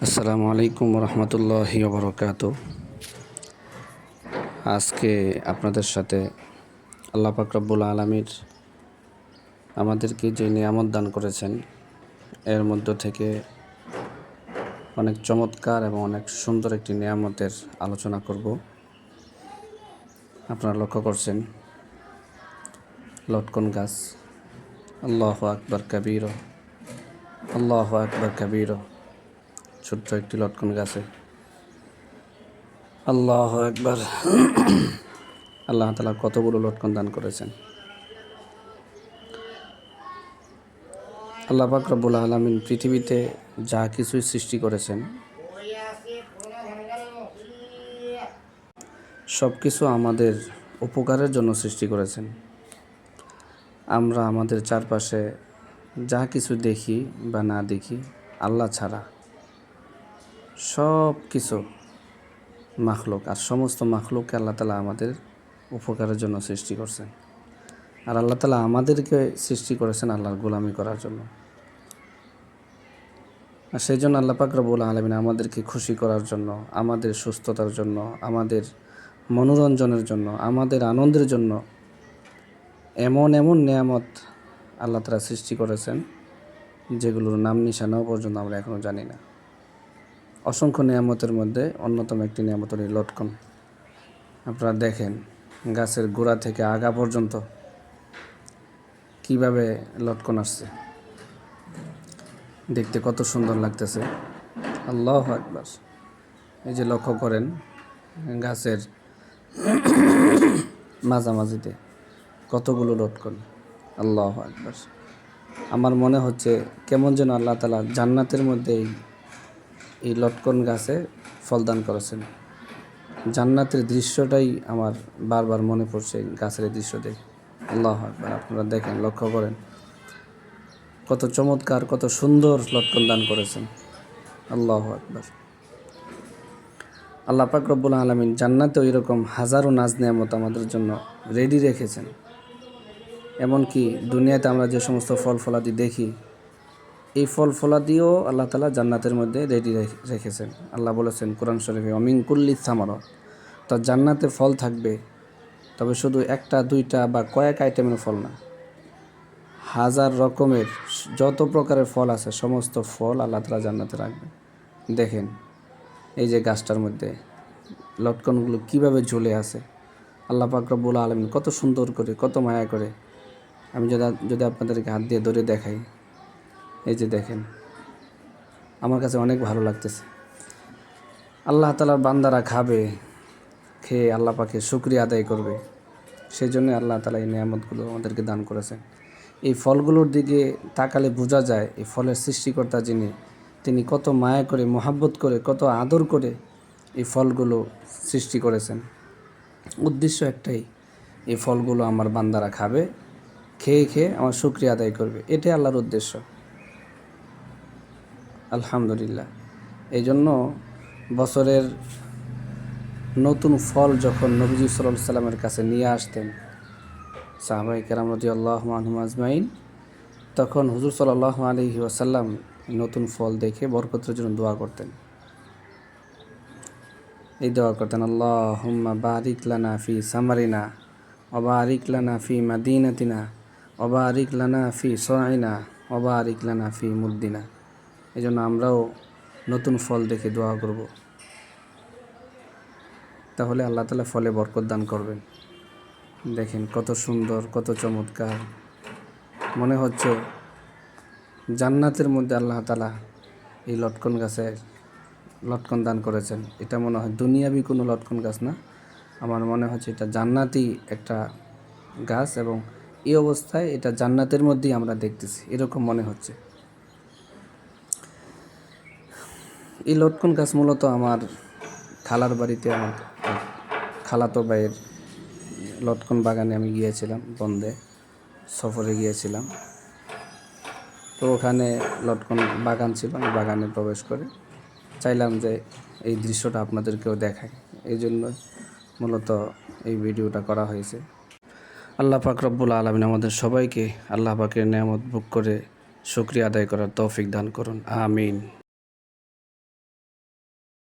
আসসালামু আলাইকুম রহমতুল্লাহি ওবরাকাতু। আজকে আপনাদের সাথে আল্লাহ পাক রব্বুল আলামিন আমাদেরকে যে নিয়ামত দান করেছেন এর মধ্য থেকে অনেক চমৎকার এবং অনেক সুন্দর একটি নিয়ামতের আলোচনা করব। আপনারা লক্ষ্য করছেন লটকন গাছ। আল্লাহু আকবার কাবীর, আল্লাহু আকবার কাবীর। ছোট্ট একটি লটকন গাছে আল্লাহু আকবার আল্লাহ তাআলা কতগুলো লটকন দান করেছেন। আল্লাহ পাক রব্বুল আলামিন পৃথিবীতে যা কিছুই সৃষ্টি করেছেন সব কিছু আমাদের উপকারের জন্য সৃষ্টি করেছেন। আমরা আমাদের চারপাশে যা কিছু দেখি বা না দেখি, আল্লাহ ছাড়া সব কিছু মাখলুক, আর সমস্ত মাখলুককে আল্লাহ তাআলা আমাদের উপকারের জন্য সৃষ্টি করছেন। আর আল্লাহ তাআলা আমাদেরকে সৃষ্টি করেছেন আল্লাহর গোলামি করার জন্য। আর সেই জন্য আল্লাহ পাক রব্বুল আলামিন আমাদেরকে খুশি করার জন্য, আমাদের সুস্থতার জন্য, আমাদের মনোরঞ্জনের জন্য, আমাদের আনন্দের জন্য এমন এমন নিয়ামত আল্লাহ তাআলা সৃষ্টি করেছেন যেগুলোর নাম নিশানাও পর্যন্ত আমরা এখনও জানি না। অসংখ্য নিয়ামতের মধ্যে অন্যতম একটি নিয়ামত হল লটকন। আপনারা দেখেন গাছের গোড়া থেকে আগা পর্যন্ত কিভাবে লটকন আসছে, দেখতে কত সুন্দর লাগতেছে। আল্লাহু আকবার। এই যে লক্ষ্য করেন গাছের মাঝামাঝিতে কতগুলো লটকন। আল্লাহু আকবার। আমার মনে হচ্ছে কেমন যেন আল্লাহ তাআলা জান্নাতের মধ্যে এই লটকন গাছে ফলদান করেছেন। জান্নাতের দৃশ্যটাই আমার বারবার মনে পড়ছে গাছের এই দৃশ্য দেখে। আল্লাহু আকবার। আপনারা দেখেন, লক্ষ্য করেন কত চমৎকার, কত সুন্দর লটকন দান করেছেন। আল্লাহু আকবার। আল্লাহ পাক রব্বুল আলামিন জান্নাতেও এরকম হাজারো নাজ নিয়ামত আমাদের জন্য রেডি রেখেছেন। এমনকি দুনিয়াতে আমরা যে সমস্ত ফল ফলাদি দেখি, এই ফল ফলাদিও আল্লাহ তাআলা জান্নাতের মধ্যে রেডি রেখেছেন। আল্লাহ বলেছেন কোরআন শরীফে, অমিন কুল্লি সামারত। তো জান্নাতে ফল থাকবে, তবে শুধু একটা দুইটা বা কয়েক আইটেমের ফল না, হাজার রকমের যত প্রকারের ফল আছে সমস্ত ফল আল্লাহ তাআলা জান্নাতে রাখবেন। দেখেন এই যে গাছটার মধ্যে লটকনগুলো কিভাবে ঝুলে আছে। আল্লাহ পাক রব্বুল আলামিন কত সুন্দর করে, কত মায়া করে। আমি যদি আপনাদেরকে হাত দিয়ে ধরে দেখাই, এই যে দেখেন, আমার কাছে অনেক ভালো লাগতেছে। আল্লাহ তাআলার বান্দারা খাবে, খেয়ে আল্লাহ পাকের শুকরিয়া আদায় করবে। সেই জন্য আল্লাহ তাআলা এই নিয়ামতগুলো আমাদেরকে দান করেছেন। এই ফলগুলোর দিকে তাকালে বোঝা যায় এই ফলের সৃষ্টিকর্তা তিনি কত মায়া করে, মহাব্বত করে, কত আদর করে এই ফলগুলো সৃষ্টি করেছেন। উদ্দেশ্য একটাই, এই ফলগুলো আমার বান্দারা খাবে, খেয়ে খেয়ে আমার শুকরিয়া আদায় করবে। এটাই আল্লাহর উদ্দেশ্য। আলহামদুলিল্লাহ। এই জন্য বছরের নতুন ফল যখন নবীজি সাল্লাল্লাহু আলাইহি সাল্লামের কাছে নিয়ে আসতেন সাহাবায়ে কেরাম রাদিয়াল্লাহু আনহুম আজমাইন, তখন হুজুর সাল্লাল্লাহু আলাইহি ওয়াসাল্লাম নতুন ফল দেখে বরকতের জন্য দোয়া করতেন। এই দোয়া করতেন, আল্লাহুম্মা বারিক লানা ফি সামারিনা ওয়া বারিক লানা ফি মাদিনাতিনা ওয়া বারিক লানা ফি সাইনা ওয়া বারিক লানা ফি মুদ্দিনা। এই জন্য আমরাও নতুন ফল দেখে দোয়া করব, তাহলে আল্লাহ তাআলা ফলে বরকত দান করবেন। দেখেন কত সুন্দর, কত চমৎকার। মনে হচ্ছে জান্নাতের মধ্যে আল্লাহ তাআলা এই লটকন গাছে লটকন দান করেছেন। এটা মনে হয় দুনিয়াবি কোনো লটকন গাছ না, আমার মনে হচ্ছে এটা জান্নাতি একটা গাছ, এবং এই অবস্থায় এটা জান্নাতের মধ্যেই আমরা দেখতেছি, এরকম মনে হচ্ছে। এই লটকন গাছ মূলত আমার খালার বাড়িতে, আমার খালাতো ভাইয়ের লটকন বাগানে আমি গিয়েছিলাম, বন্ধে সফরে গিয়েছিলাম। তো ওখানে লটকন বাগান ছিল, আমি বাগানে প্রবেশ করে চাইলাম যে এই দৃশ্যটা আপনাদেরকেও দেখাই। এই জন্য মূলত এই ভিডিওটা করা হয়েছে। আল্লাহ পাক রব্বুল আলামিন আমাদের সবাইকে আল্লাহ পাকের নিয়ামত ভোগ করে শুকরিয়া আদায় করার তৌফিক দান করুন। আমিন।